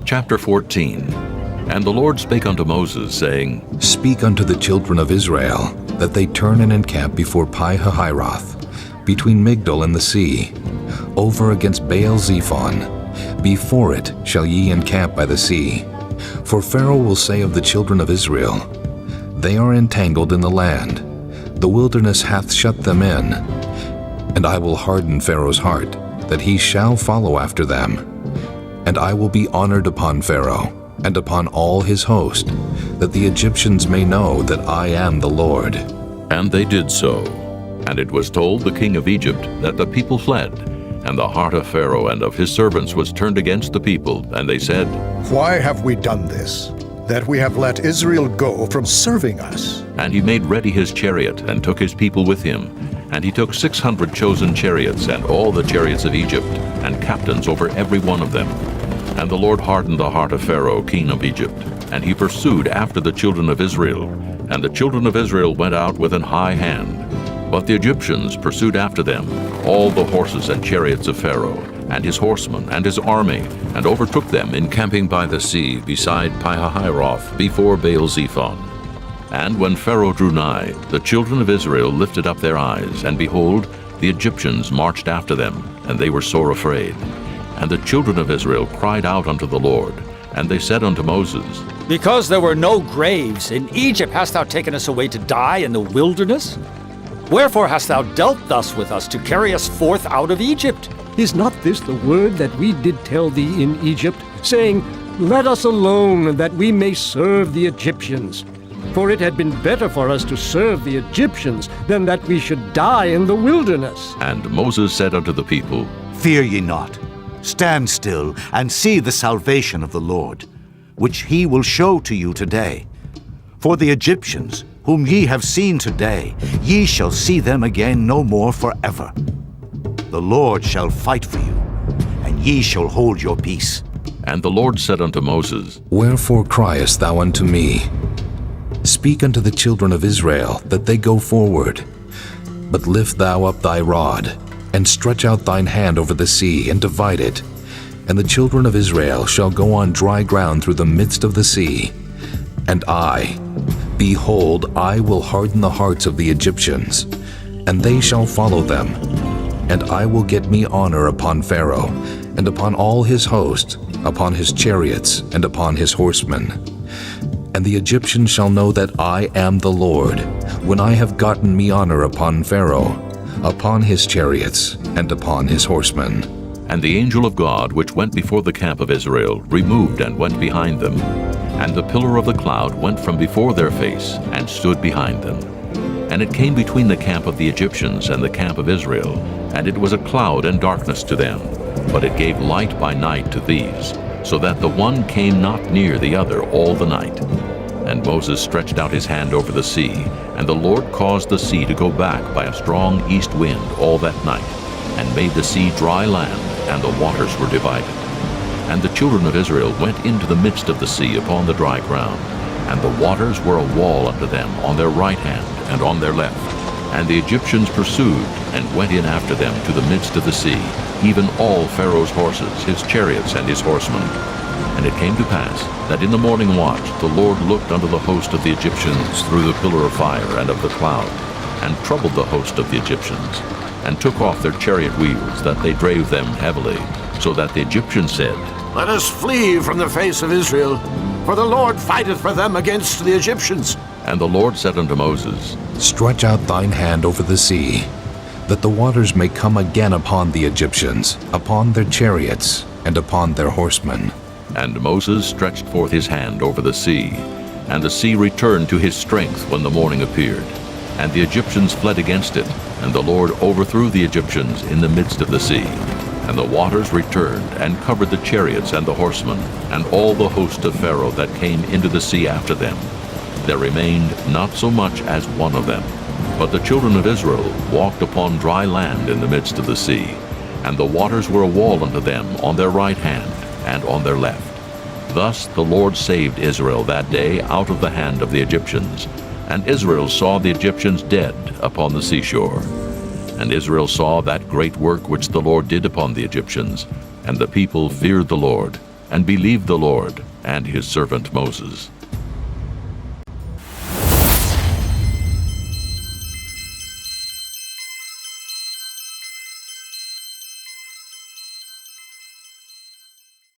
Chapter 14. And the Lord spake unto Moses, saying, Speak unto the children of Israel, that they turn and encamp before Pihahiroth, between Migdol and the sea, over against Baalzephon. Before it shall ye encamp by the sea. For Pharaoh will say of the children of Israel, They are entangled in the land, the wilderness hath shut them in. And I will harden Pharaoh's heart, that he shall follow after them. And I will be honored upon Pharaoh, and upon all his host, that the Egyptians may know that I am the Lord. And they did so. And it was told the king of Egypt that the people fled, and the heart of Pharaoh and of his servants was turned against the people, and they said, Why have we done this, that we have let Israel go from serving us? And he made ready his chariot, and took his people with him. And he took 600 chosen chariots, and all the chariots of Egypt, and captains over every one of them. And the Lord hardened the heart of Pharaoh, king of Egypt, and he pursued after the children of Israel. And the children of Israel went out with an high hand. But the Egyptians pursued after them, all the horses and chariots of Pharaoh, and his horsemen, and his army, and overtook them encamping by the sea beside Pihahiroth before Baalzephon. And when Pharaoh drew nigh, the children of Israel lifted up their eyes, and behold, the Egyptians marched after them, and they were sore afraid. And the children of Israel cried out unto the Lord, and they said unto Moses, Because there were no graves in Egypt hast thou taken us away to die in the wilderness? Wherefore hast thou dealt thus with us to carry us forth out of Egypt? Is not this the word that we did tell thee in Egypt, saying, Let us alone, that we may serve the Egyptians? For it had been better for us to serve the Egyptians than that we should die in the wilderness. And Moses said unto the people, Fear ye not. Stand still and see the salvation of the Lord, which he will show to you today. For the Egyptians, whom ye have seen today, ye shall see them again no more forever. The Lord shall fight for you, and ye shall hold your peace. And the Lord said unto Moses, Wherefore criest thou unto me? Speak unto the children of Israel, that they go forward. But lift thou up thy rod, and stretch out thine hand over the sea, and divide it. And the children of Israel shall go on dry ground through the midst of the sea. And I, behold, I will harden the hearts of the Egyptians, and they shall follow them. And I will get me honor upon Pharaoh, and upon all his host, upon his chariots, and upon his horsemen. And the Egyptians shall know that I am the Lord, when I have gotten me honor upon Pharaoh, upon his chariots, and upon his horsemen. And the angel of God, which went before the camp of Israel, removed and went behind them. And the pillar of the cloud went from before their face, and stood behind them. And it came between the camp of the Egyptians and the camp of Israel, and it was a cloud and darkness to them, but it gave light by night to these, so that the one came not near the other all the night. And Moses stretched out his hand over the sea, and the Lord caused the sea to go back by a strong east wind all that night, and made the sea dry land, and the waters were divided. And the children of Israel went into the midst of the sea upon the dry ground, and the waters were a wall unto them on their right hand and on their left. And the Egyptians pursued, and went in after them to the midst of the sea, even all Pharaoh's horses, his chariots, and his horsemen. And it came to pass that in the morning watch the Lord looked unto the host of the Egyptians through the pillar of fire and of the cloud, and troubled the host of the Egyptians, and took off their chariot wheels, that they drave them heavily, so that the Egyptians said, Let us flee from the face of Israel, for the Lord fighteth for them against the Egyptians. And the Lord said unto Moses, Stretch out thine hand over the sea, that the waters may come again upon the Egyptians, upon their chariots, and upon their horsemen. And Moses stretched forth his hand over the sea, and the sea returned to his strength when the morning appeared. And the Egyptians fled against it, and the Lord overthrew the Egyptians in the midst of the sea. And the waters returned, and covered the chariots and the horsemen, and all the host of Pharaoh that came into the sea after them. There remained not so much as one of them. But the children of Israel walked upon dry land in the midst of the sea, and the waters were a wall unto them on their right hand and on their left. Thus the Lord saved Israel that day out of the hand of the Egyptians. And Israel saw the Egyptians dead upon the seashore. And Israel saw that great work which the Lord did upon the Egyptians, and the people feared the Lord, and believed the Lord and his servant Moses.